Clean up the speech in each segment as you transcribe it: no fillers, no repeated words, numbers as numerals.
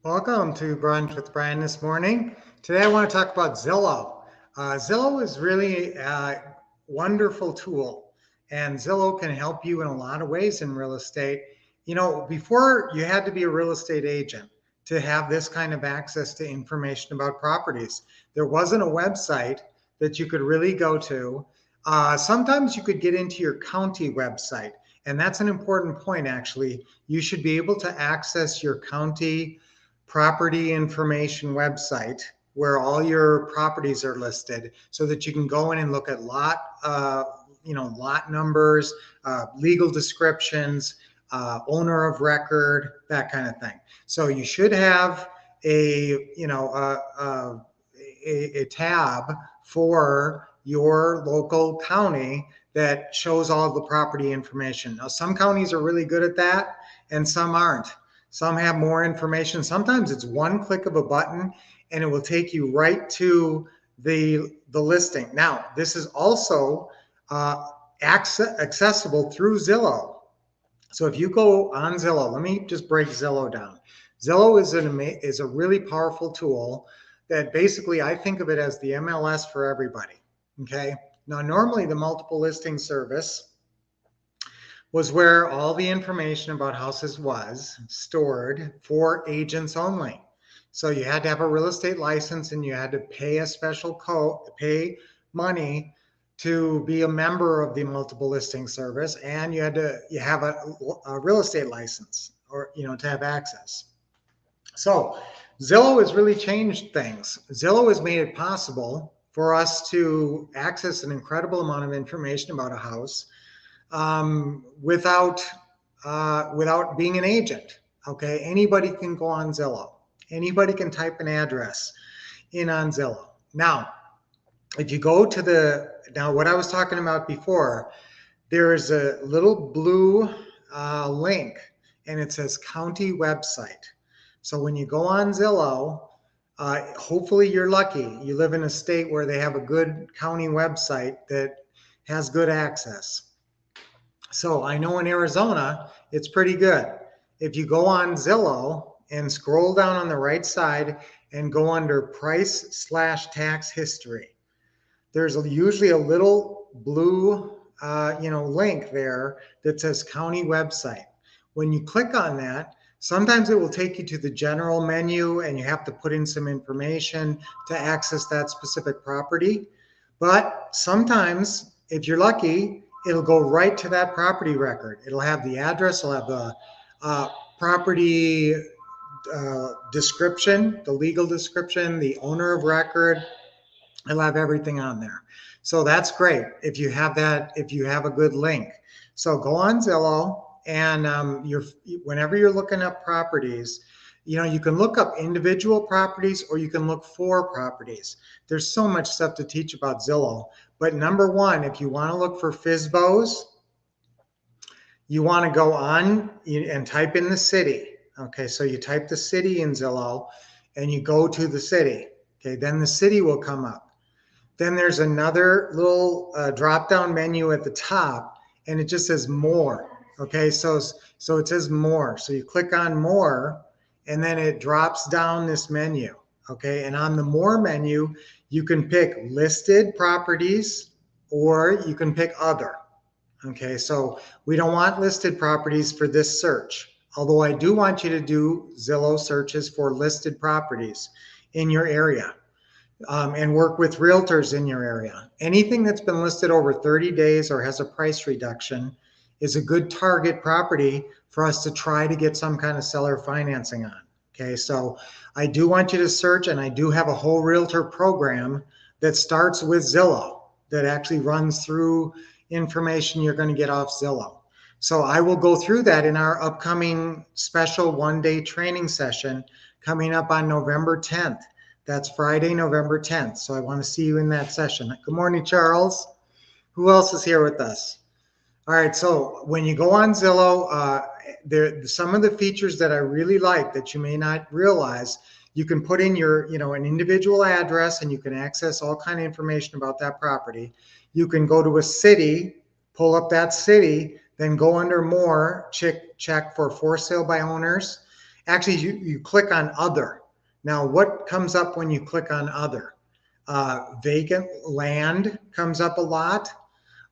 Welcome to Brunch with Brian this morning. Today I want to talk about Zillow. Zillow is really a wonderful tool, and Zillow can help you in a lot of ways in real estate. You know, before you had to be a real estate agent to have this kind of access to information about properties. There wasn't a website that you could really go to. Sometimes you could get into your county website, and that's an important point, actually. You should be able to access your county property information website where all your properties are listed so that you can go in and look at lot numbers, legal descriptions, owner of record, that kind of thing. So you should have a tab for your local county that shows all the property information. Now, some counties are really good at that and some aren't. Some have more information. Sometimes it's one click of a button and it will take you right to the listing. Now, this is also accessible through Zillow. So if you go on Zillow, let me just break Zillow down. Zillow is a really powerful tool that basically I think of it as the MLS for everybody. Okay. Now, normally the multiple listing service was where all the information about houses was stored for agents only. So you had to have a real estate license and you had to pay a special pay money to be a member of the multiple listing service, and you have a real estate license or to have access. So Zillow has really changed things. Zillow has made it possible for us to access an incredible amount of information about a house without being an agent. Okay, anybody can go on Zillow. Anybody can type an address in on Zillow. Now, if you go to what I was talking about before, there is a little blue link, and it says county website. So when you go on Zillow, hopefully you're lucky. You live in a state where they have a good county website that has good access. So I know in Arizona, it's pretty good. If you go on Zillow and scroll down on the right side and go under price/tax history, there's usually a little blue, link there that says county website. When you click on that, sometimes it will take you to the general menu and you have to put in some information to access that specific property. But sometimes, if you're lucky, it'll go right to that property record. It'll have the address, it'll have the property description, the legal description, the owner of record. It'll have everything on there. So that's great if you have a good link. So go on Zillow, and whenever you're looking up properties, you can look up individual properties or you can look for properties. There's so much stuff to teach about Zillow. But number one, if you want to look for FSBOs, you want to go on and type in the city. Okay, so you type the city in Zillow and you go to the city. Okay, then the city will come up. Then there's another little drop-down menu at the top, and it just says more. Okay, so it says more. So you click on more, and then it drops down this menu. Okay, and on the more menu, you can pick listed properties or you can pick other. Okay, so we don't want listed properties for this search, although I do want you to do Zillow searches for listed properties in your area. And work with realtors in your area. Anything that's been listed over 30 days or has a price reduction is a good target property for us to try to get some kind of seller financing on. Okay, so I do want you to search, and I do have a whole realtor program that starts with Zillow that actually runs through information you're going to get off Zillow. So I will go through that in our upcoming special one-day training session coming up on November 10th. That's Friday, November 10th. So I want to see you in that session. Good morning, Charles. Who else is here with us? All right. So when you go on Zillow, some of the features that I really like that you may not realize, you can put in your, an individual address and you can access all kind of information about that property. You can go to a city, pull up that city, then go under more, check for sale by owners. Actually, you click on other. Now, what comes up when you click on other? Vacant land comes up a lot.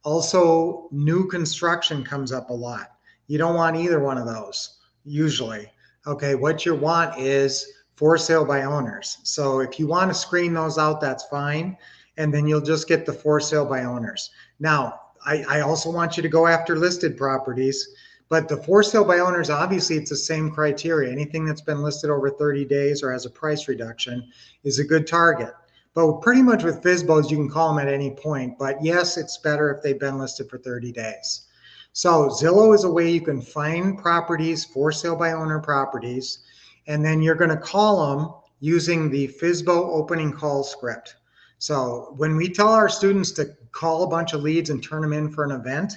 Also, new construction comes up a lot. You don't want either one of those usually. Okay, what you want is for sale by owners. So if you want to screen those out, that's fine. And then you'll just get the for sale by owners. Now, I also want you to go after listed properties, but the for sale by owners, obviously it's the same criteria. Anything that's been listed over 30 days or has a price reduction is a good target. But pretty much with FSBOs, you can call them at any point. But yes, it's better if they've been listed for 30 days. So Zillow is a way you can find properties, for sale by owner properties, and then you're going to call them using the FSBO opening call script. So when we tell our students to call a bunch of leads and turn them in for an event,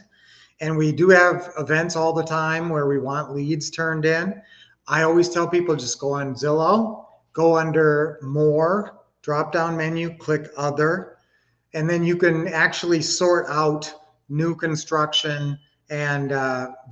and we do have events all the time where we want leads turned in, I always tell people just go on Zillow, go under more, drop down menu, click other, and then you can actually sort out new construction and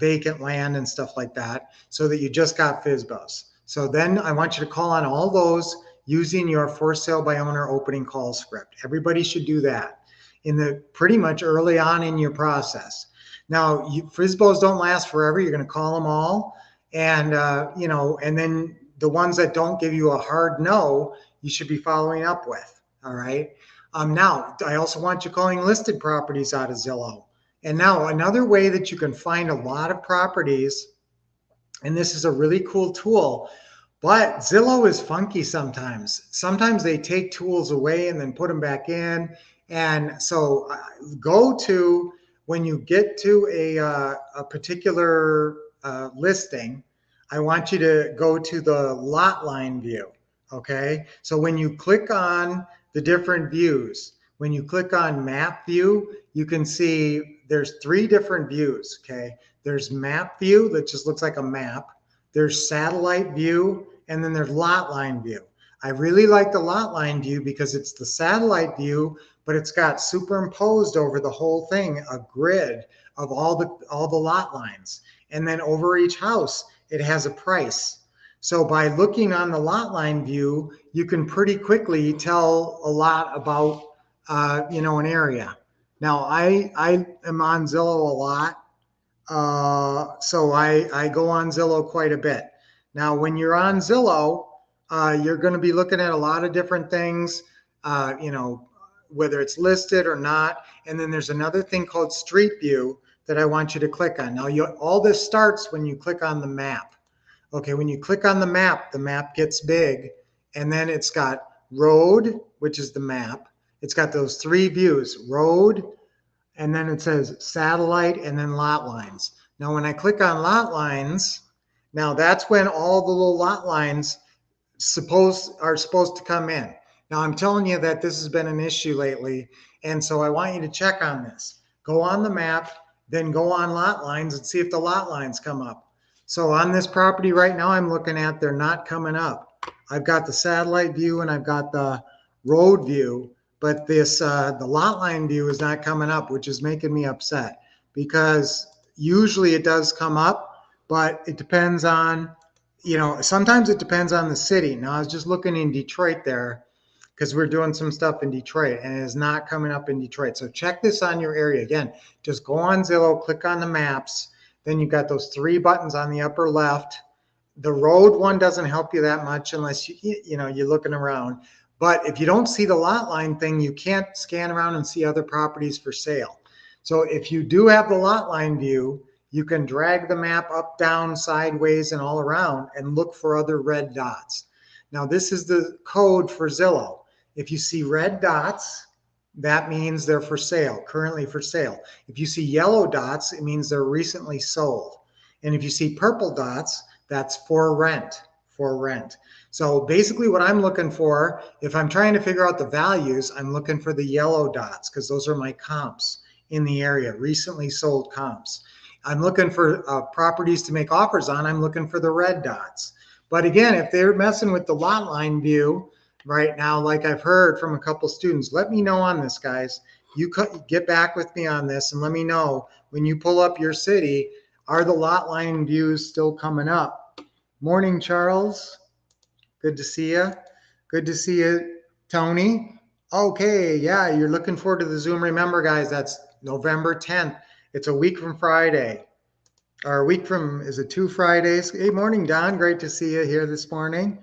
vacant land and stuff like that so that you just got FSBOs. So then I want you to call on all those using your for sale by owner opening call script. Everybody should do that in the pretty much early on in your process. Now, FSBOs don't last forever. You're going to call them all, and and then the ones that don't give you a hard no, you should be following up with. All right. Now, I also want you calling listed properties out of Zillow. And now another way that you can find a lot of properties, and this is a really cool tool, but Zillow is funky sometimes. Sometimes they take tools away and then put them back in. And so go to, when you get to a particular listing, I want you to go to the lot line view. Okay, so when you click on the different views, when you click on map view, you can see there's 3 different views. Okay, there's map view that just looks like a map, there's satellite view, and then there's lot line view. I really like the lot line view because it's the satellite view, but it's got superimposed over the whole thing a grid of all the lot lines, and then over each house it has a price. So by looking on the lot line view, you can pretty quickly tell a lot about an area. Now I am on Zillow a lot, so I go on Zillow quite a bit. Now when you're on Zillow, you're going to be looking at a lot of different things, whether it's listed or not. And then there's another thing called Street View that I want you to click on. Now all this starts when you click on the map. Okay, when you click on the map gets big, and then it's got road, which is the map. It's got those 3 views, road, and then it says satellite, and then lot lines. Now, when I click on lot lines, now that's when all the little lot lines are supposed to come in. Now, I'm telling you that this has been an issue lately, and so I want you to check on this. Go on the map, then go on lot lines and see if the lot lines come up. So on this property right now I'm looking at, they're not coming up. I've got the satellite view and I've got the road view, but this the lot line view is not coming up, which is making me upset because usually it does come up, but it depends on, sometimes it depends on the city. Now I was just looking in Detroit there because we're doing some stuff in Detroit and it is not coming up in Detroit. So check this on your area. Again, just go on Zillow, click on the maps. Then you've got those 3 buttons on the upper left. The road one doesn't help you that much unless you're looking around. But if you don't see the lot line thing, you can't scan around and see other properties for sale. So if you do have the lot line view, you can drag the map up, down, sideways, and all around and look for other red dots. Now this is the code for Zillow. If you see red dots, that means they're for sale, currently for sale. If you see yellow dots, it means they're recently sold. And if you see purple dots, that's for rent, So basically what I'm looking for, if I'm trying to figure out the values, I'm looking for the yellow dots because those are my comps in the area, recently sold comps. I'm looking for properties to make offers on, I'm looking for the red dots. But again, if they're messing with the lot line view, right now, like I've heard from a couple students, let me know on this, guys. You get back with me on this and let me know when you pull up your city, are the lot line views still coming up? Morning, Charles. Good to see you. Good to see you, Tony. Okay, yeah, you're looking forward to the Zoom. Remember, guys, that's November 10th. It's a week from Friday. Or a week from, is it 2 Fridays? Hey, morning, Don. Great to see you here this morning.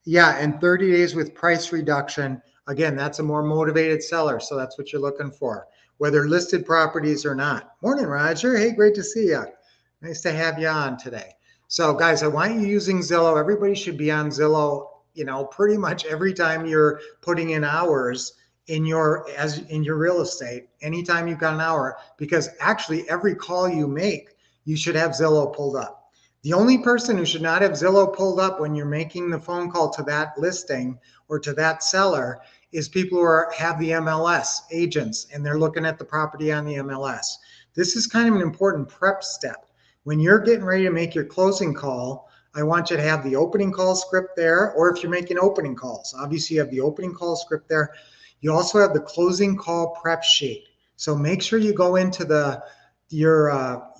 Yeah, and 30 days with price reduction. Again, that's a more motivated seller, so that's what you're looking for, whether listed properties or not. Morning, Roger. Hey, great to see you. Nice to have you on today. So, guys, I want you using Zillow. Everybody should be on Zillow, pretty much every time you're putting in hours in your real estate, anytime you've got an hour, because actually every call you make, you should have Zillow pulled up. The only person who should not have Zillow pulled up when you're making the phone call to that listing or to that seller is people who have the MLS agents and they're looking at the property on the MLS. This is kind of an important prep step. When you're getting ready to make your closing call, I want you to have the opening call script there, or if you're making opening calls, obviously you have the opening call script there. You also have the closing call prep sheet. So make sure you go into your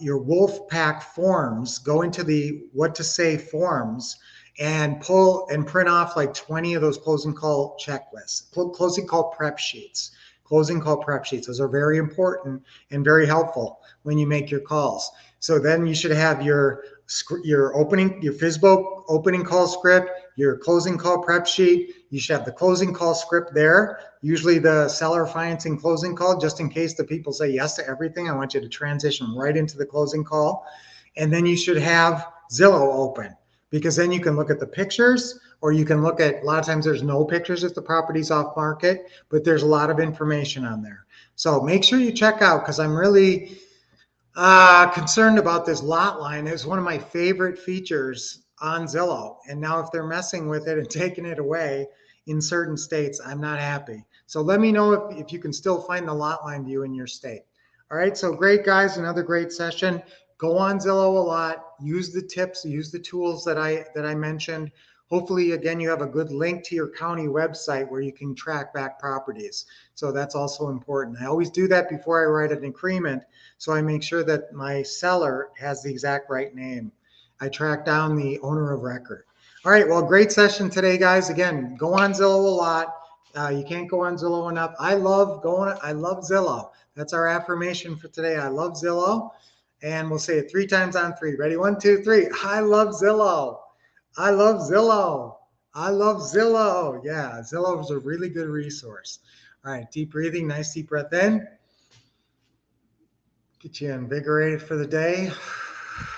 Wolfpack forms, go into the what to say forms and pull and print off like 20 of those closing call checklists, closing call prep sheets. Closing call prep sheets. Those are very important and very helpful when you make your calls. So then you should have your FSBO opening call script, your closing call prep sheet. You should have the closing call script there. Usually the seller financing closing call, just in case the people say yes to everything. I want you to transition right into the closing call. And then you should have Zillow open, because then you can look at the pictures, or you can look at, a lot of times there's no pictures if the property's off market, but there's a lot of information on there. So make sure you check out, because I'm really concerned about this lot line. It's one of my favorite features on Zillow. And now if they're messing with it and taking it away in certain states, I'm not happy. So let me know if you can still find the lot line view in your state. All right, so great, guys, another great session. Go on Zillow a lot, use the tips, use the tools that I mentioned. Hopefully, again, you have a good link to your county website where you can track back properties. So that's also important. I always do that before I write an agreement, so I make sure that my seller has the exact right name. I track down the owner of record. All right, well, great session today, guys. Again, go on Zillow a lot. You can't go on Zillow enough. I love Zillow. That's our affirmation for today. I love Zillow. And we'll say it 3 times on 3. Ready? 1, 2, 3. I love Zillow. I love Zillow. I love Zillow. Yeah, Zillow is a really good resource. All right, deep breathing, nice deep breath in. Get you invigorated for the day.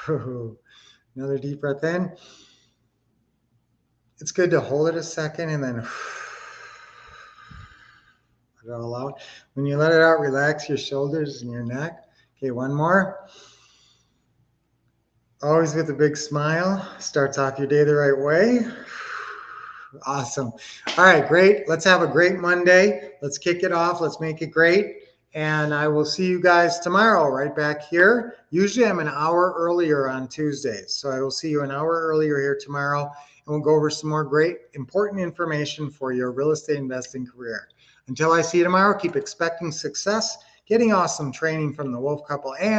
Another deep breath in. It's good to hold it a second and then let it all out. When you let it out, relax your shoulders and your neck. Okay, one more. Always with a big smile. Starts off your day the right way. Awesome. All right, great. Let's have a great Monday. Let's kick it off. Let's make it great. And I will see you guys tomorrow right back here. Usually I'm an hour earlier on Tuesdays. So I will see you an hour earlier here tomorrow. And we'll go over some more great, important information for your real estate investing career. Until I see you tomorrow, keep expecting success, getting awesome training from the Wolf Couple, and